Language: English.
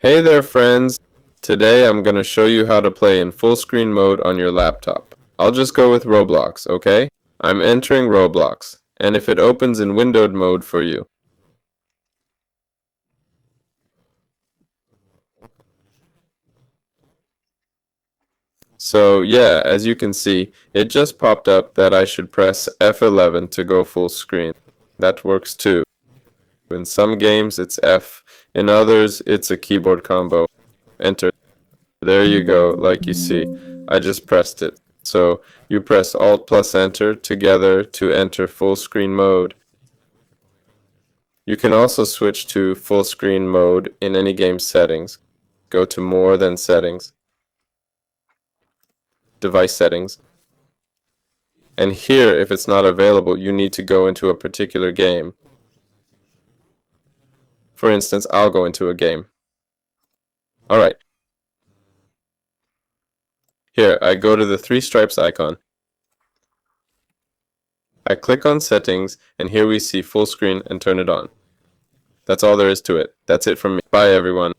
Hey there, friends! Today I'm going to show you how to play in full screen mode on your laptop. I'll just go with Roblox, okay? I'm entering Roblox, and if it opens in windowed mode for you. So yeah, as you can see, it just popped up that I should press F11 to go full screen. That works too. In some games it's F, in others it's a keyboard combo. Enter. There you go, like you see. I just pressed it. So you press Alt plus Enter together to enter full screen mode. You can also switch to full screen mode in any game settings. Go to More than Settings, Device Settings. And here, if it's not available, you need to go into a particular game. For instance, I'll go into a game. Alright. Here, I go to the three stripes icon. I click on Settings, and here we see full screen and turn it on. That's all there is to it. That's it from me. Bye, everyone.